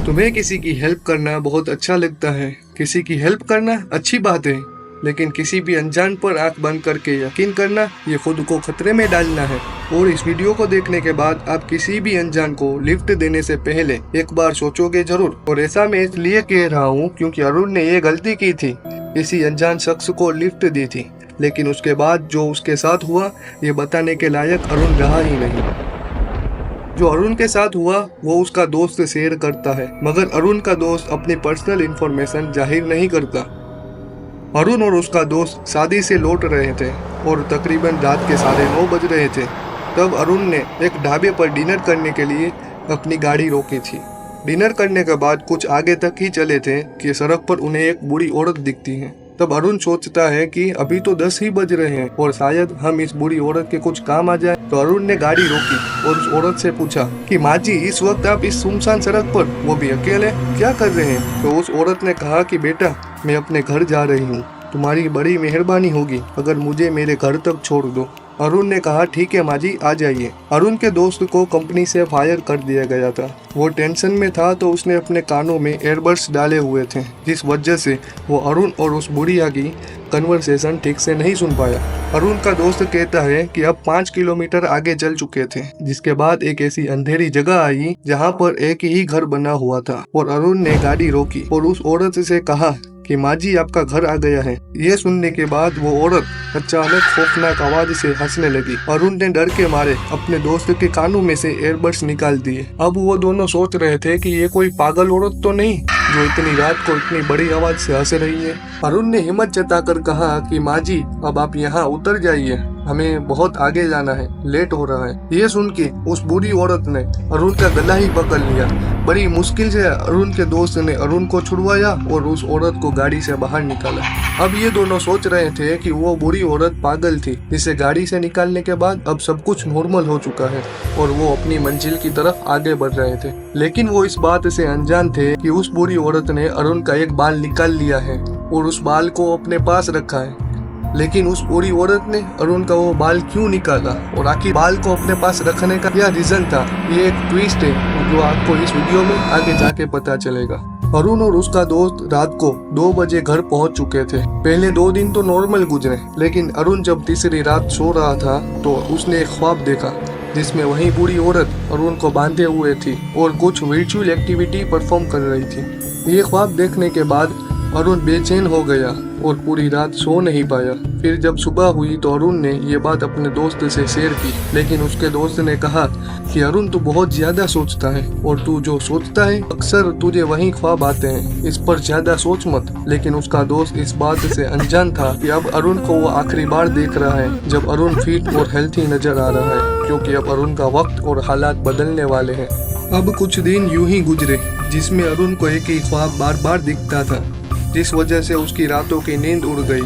तुम्हें किसी की हेल्प करना बहुत अच्छा लगता है। किसी की हेल्प करना अच्छी बात है, लेकिन किसी भी अनजान पर आंख बंद करके यकीन करना ये खुद को खतरे में डालना है। और इस वीडियो को देखने के बाद आप किसी भी अनजान को लिफ्ट देने से पहले एक बार सोचोगे जरूर। और ऐसा मैं इसलिए कह रहा हूँ क्योंकि अरुण ने ये गलती की थी, किसी अनजान शख्स को लिफ्ट दी थी, लेकिन उसके बाद जो उसके साथ हुआ ये बताने के लायक अरुण रहा ही नहीं। जो अरुण के साथ हुआ वो उसका दोस्त शेयर करता है, मगर अरुण का दोस्त अपनी पर्सनल इंफॉर्मेशन जाहिर नहीं करता। अरुण और उसका दोस्त शादी से लौट रहे थे और तकरीबन रात के 9:30 बज रहे थे। तब अरुण ने एक ढाबे पर डिनर करने के लिए अपनी गाड़ी रोकी थी। डिनर करने के बाद कुछ आगे तक ही चले थे कि सड़क पर उन्हें एक बूढ़ी औरत दिखती है। तब अरुण सोचता है कि अभी तो 10 ही बज रहे हैं और शायद हम इस बूढ़ी औरत के कुछ काम आ जाए। तो अरुण ने गाड़ी रोकी और उस औरत से पूछा कि माँ जी, इस वक्त आप इस सुनसान सड़क पर, वो भी अकेले, क्या कर रहे हैं? तो उस औरत ने कहा कि बेटा, मैं अपने घर जा रही हूँ, तुम्हारी बड़ी मेहरबानी होगी अगर मुझे मेरे घर तक छोड़ दो। अरुण ने कहा ठीक है माँ जी, आ जाइए। अरुण के दोस्त को कंपनी से फायर कर दिया गया था। वो टेंशन में था तो उसने अपने कानों में एयरबड्स डाले हुए थे, जिस वजह से वो अरुण और उस बुढ़िया की कन्वर्सेशन ठीक से नहीं सुन पाया। अरुण का दोस्त कहता है कि अब 5 किलोमीटर आगे चल चुके थे, जिसके बाद एक ऐसी अंधेरी जगह आई जहाँ पर एक ही घर बना हुआ था। और अरुण ने गाड़ी रोकी और उस औरत से कहा कि माँ जी, आपका घर आ गया है। ये सुनने के बाद वो औरत अचानक खौफनाक आवाज से हंसने लगी। अरुण ने डर के मारे अपने दोस्त के कानों में से एयरबड्स निकाल दिए। अब वो दोनों सोच रहे थे कि ये कोई पागल औरत तो नहीं जो इतनी रात को इतनी बड़ी आवाज से हंस रही है। अरुण ने हिम्मत जताकर कहा कि माँ जी, अब आप यहाँ उतर जाइए, हमें बहुत आगे जाना है, लेट हो रहा है। ये सुन के उस बुरी औरत ने अरुण का गला ही पकड़ लिया। बड़ी मुश्किल से अरुण के दोस्त ने अरुण को छुड़वाया और उस औरत को गाड़ी से बाहर निकाला। अब ये दोनों सोच रहे थे कि वो बुरी औरत पागल थी, जिसे गाड़ी से निकालने के बाद अब सब कुछ नॉर्मल हो चुका है और वो अपनी मंजिल की तरफ आगे बढ़ रहे थे। लेकिन वो इस बात से अनजान थे कि उस बुरी औरत ने अरुण का एक बाल निकाल लिया है और उस बाल को अपने पास रखा है। लेकिन उस बुरी औरत ने अरुण का वो बाल क्यों निकाला और आखिर बाल को अपने पास रखने का क्या रीजन था, ये एक ट्विस्ट है जो आपको इस वीडियो में आगे जाके पता चलेगा। अरुण और उसका दोस्त रात को 2 बजे घर पहुंच चुके थे। पहले 2 दिन तो नॉर्मल गुजरे, लेकिन अरुण जब तीसरी रात सो रहा था तो उसने एक ख्वाब देखा जिसमें वही बूढ़ी औरत अरुण को बांधे हुए थी और कुछ वर्चुअल एक्टिविटी परफॉर्म कर रही थी। ये ख्वाब देखने के बाद अरुण बेचैन हो गया और पूरी रात सो नहीं पाया। फिर जब सुबह हुई तो अरुण ने ये बात अपने दोस्त से शेयर की, लेकिन उसके दोस्त ने कहा कि अरुण, तू बहुत ज्यादा सोचता है और तू जो सोचता है अक्सर तुझे वही ख्वाब आते हैं, इस पर ज्यादा सोच मत। लेकिन उसका दोस्त इस बात से अनजान था कि अब अरुण को वो आखिरी बार देख रहा है जब अरुण फिट और हेल्थी नजर आ रहा है, क्योंकि अब अरुण का वक्त और हालात बदलने वाले हैं। अब कुछ दिन यूं ही गुजरे जिसमें अरुण को एक ही ख्वाब बार बार दिखता था, जिस वजह से उसकी रातों की नींद उड़ गई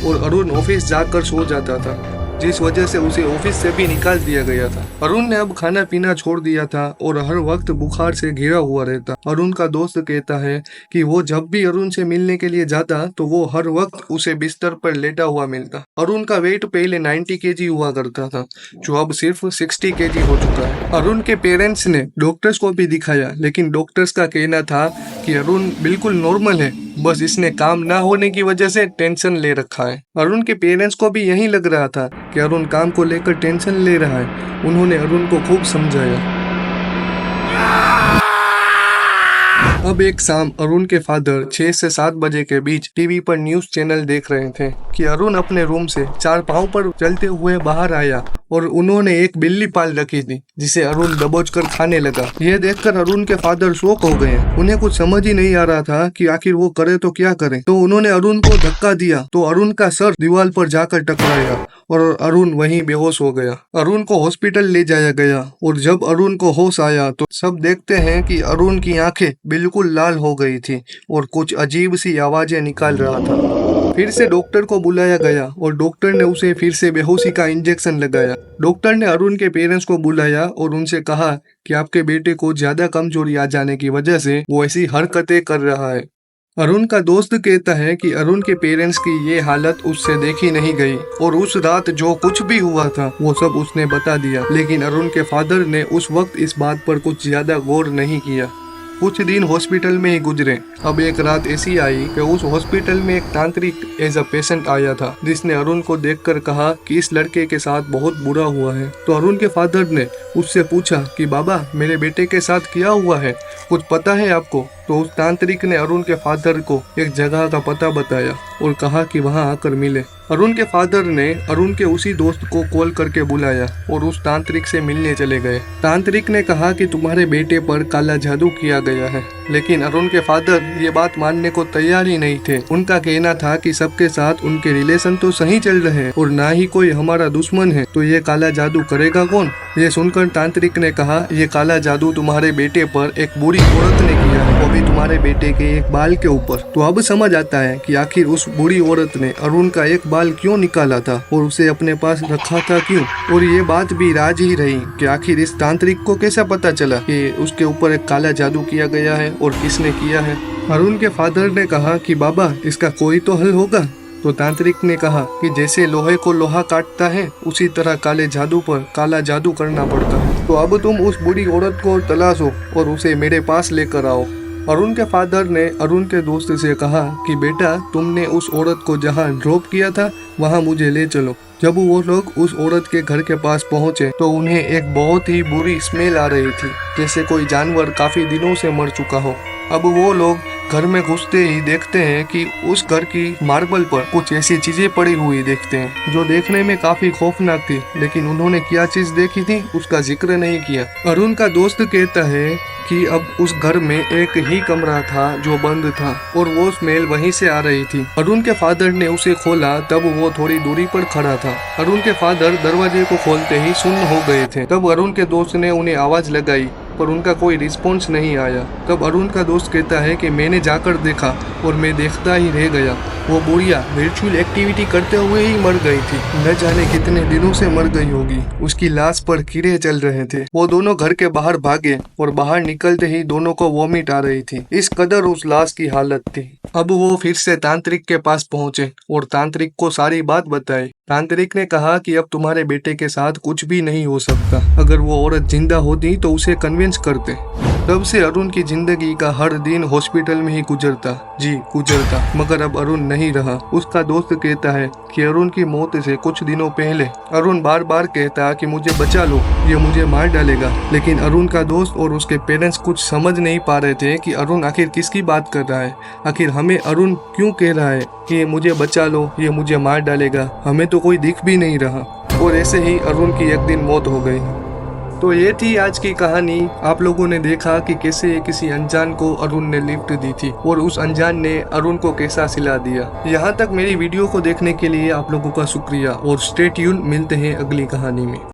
और अरुण ऑफिस जाकर सो जाता था, जिस वजह से उसे ऑफिस से भी निकाल दिया गया था। अरुण ने अब खाना पीना छोड़ दिया था और हर वक्त बुखार से घिरा हुआ रहता। अरुण का दोस्त कहता है कि वो जब भी अरुण से मिलने के लिए जाता तो वो हर वक्त उसे बिस्तर पर लेटा हुआ मिलता। अरुण का वेट पहले 90 kg हुआ करता था, जो अब सिर्फ 60 kg हो चुका है। अरुण के पेरेंट्स ने डॉक्टर्स को भी दिखाया, लेकिन डॉक्टर्स का कहना था कि अरुण बिल्कुल नॉर्मल है, बस इसने काम ना होने की वजह से टेंशन ले रखा है। अरुण के पेरेंट्स को भी यही लग रहा था कि अरुण काम को लेकर टेंशन ले रहा है। उन्होंने अरुण को खूब समझाया। अब एक शाम अरुण के फादर 6 से 7 बजे के बीच टीवी पर न्यूज चैनल देख रहे थे कि अरुण अपने रूम से 4 पांव पर चलते हुए बाहर आया और उन्होंने एक बिल्ली पाल रखी थी जिसे अरुण दबोच कर खाने लगा। यह देखकर अरुण के फादर शॉक हो गए। उन्हें कुछ समझ ही नहीं आ रहा था कि आखिर वो करे तो क्या करे। तो उन्होंने अरुण को धक्का दिया तो अरुण का सर दीवार पर जाकर टकराया और अरुण वहीं बेहोश हो गया। अरुण को हॉस्पिटल ले जाया गया और जब अरुण को होश आया तो सब देखते हैं कि अरुण की आंखें बिल्कुल लाल हो गई थी और कुछ अजीब सी आवाजें निकाल रहा था। फिर से डॉक्टर को बुलाया गया और डॉक्टर ने उसे फिर से बेहोशी का इंजेक्शन लगाया। डॉक्टर ने अरुण के पेरेंट्स को बुलाया और उनसे कहा कि आपके बेटे को ज्यादा कमजोरी आ जाने की वजह से वो ऐसी हरकतें कर रहा है। अरुण का दोस्त कहता है कि अरुण के पेरेंट्स की ये हालत उससे देखी नहीं गई और उस रात जो कुछ भी हुआ था वो सब उसने बता दिया, लेकिन अरुण के फादर ने उस वक्त इस बात पर कुछ ज्यादा गौर नहीं किया। कुछ दिन हॉस्पिटल में ही गुजरे। अब एक रात ऐसी आई कि उस हॉस्पिटल में एक तांत्रिक एज अ पेशेंट आया था, जिसने अरुण को देखकर कहा कि इस लड़के के साथ बहुत बुरा हुआ है। तो अरुण के फादर ने उससे पूछा कि बाबा, मेरे बेटे के साथ क्या हुआ है, कुछ पता है आपको? तो उस तांत्रिक ने अरुण के फादर को एक जगह का पता बताया और कहा कि वहां आकर मिले। अरुण के फादर ने अरुण के उसी दोस्त को कॉल करके बुलाया और उस तांत्रिक से मिलने चले गए। तांत्रिक ने कहा कि तुम्हारे बेटे पर काला जादू किया गया है, लेकिन अरुण के फादर ये बात मानने को तैयार ही नहीं थे। उनका कहना था कि सबके साथ उनके रिलेशन तो सही चल रहे हैं और ना ही कोई हमारा दुश्मन है, तो ये काला जादू करेगा कौन? ये सुनकर तांत्रिक ने कहा, ये काला जादू तुम्हारे बेटे पर एक बुरी औरत ने किया है, वो भी तुम्हारे बेटे के एक बाल के ऊपर। तो अब समझ आता है कि आखिर उस बुरी औरत ने अरुण का एक बाल क्यों निकाला था और उसे अपने पास रखा था क्यों। और ये बात भी राज ही रही कि आखिर इस तांत्रिक को कैसे पता चला कि उसके ऊपर एक काला जादू किया गया है और किसने किया है। अरुण के फादर ने कहा कि बाबा, इसका कोई तो हल होगा। तो तांत्रिक ने कहा कि जैसे लोहे को लोहा काटता है, उसी तरह काले जादू पर काला जादू करना पड़ता है। तो अब तुम उस बुरी औरत को तलाशो और उसे मेरे पास लेकर आओ। अरुण के फादर ने अरुण के दोस्त से कहा कि बेटा, तुमने उस औरत को जहाँ ड्रॉप किया था वहाँ मुझे ले चलो। जब वो लोग उस औरत के घर के पास पहुंचे तो उन्हें एक बहुत ही बुरी स्मेल आ रही थी, जैसे कोई जानवर काफी दिनों से मर चुका हो। अब वो लोग घर में घुसते ही देखते हैं कि उस घर की मार्बल पर कुछ ऐसी चीजें पड़ी हुई देखते हैं जो देखने में काफी खौफनाक थी, लेकिन उन्होंने क्या चीज देखी थी उसका जिक्र नहीं किया। अरुण का दोस्त कहता है कि अब उस घर में एक ही कमरा था जो बंद था और वो स्मेल वहीं से आ रही थी। अरुण के फादर ने उसे खोला, तब वो थोड़ी दूरी पर खड़ा था। अरुण के फादर दरवाजे को खोलते ही सुन्न हो गए थे। तब अरुण के दोस्त ने उन्हें आवाज लगाई पर उनका कोई रिस्पॉन्स नहीं आया। तब अरुण का दोस्त कहता है कि मैंने जाकर देखा और मैं देखता ही रह गया, वो बुढ़िया वर्चुअल एक्टिविटी करते हुए ही मर गई थी। न जाने कितने दिनों से मर गई होगी, उसकी लाश पर कीड़े चल रहे थे। वो दोनों घर के बाहर भागे और बाहर निकलते ही दोनों को वॉमिट आ रही थी, इस कदर उस लाश की हालत थी। अब वो फिर से तांत्रिक के पास पहुंचे और तांत्रिक को सारी बात बताई। तांत्रिक ने कहा कि अब तुम्हारे बेटे के साथ कुछ भी नहीं हो सकता, अगर वो औरत जिंदा होती तो उसे कन्विंस करते। तब से अरुण की जिंदगी का हर दिन हॉस्पिटल में ही गुजरता, मगर अब अरुण नहीं रहा। उसका दोस्त कहता है कि अरुण की मौत से कुछ दिनों पहले अरुण बार बार कहता कि मुझे बचा लो, ये मुझे मार डालेगा। लेकिन अरुण का दोस्त और उसके पेरेंट्स कुछ समझ नहीं पा रहे थे कि अरुण आखिर किसकी बात कर रहा है, आखिर हमें अरुण क्यों कह रहा है कि मुझे बचा लो, ये मुझे मार डालेगा, हमें तो कोई दिख भी नहीं रहा। और ऐसे ही अरुण की एक दिन मौत हो गई। तो ये थी आज की कहानी। आप लोगों ने देखा कि कैसे किसी अनजान को अरुण ने लिफ्ट दी थी और उस अनजान ने अरुण को कैसा सिला दिया। यहाँ तक मेरी वीडियो को देखने के लिए आप लोगों का शुक्रिया और स्टे ट्यून, मिलते हैं अगली कहानी में।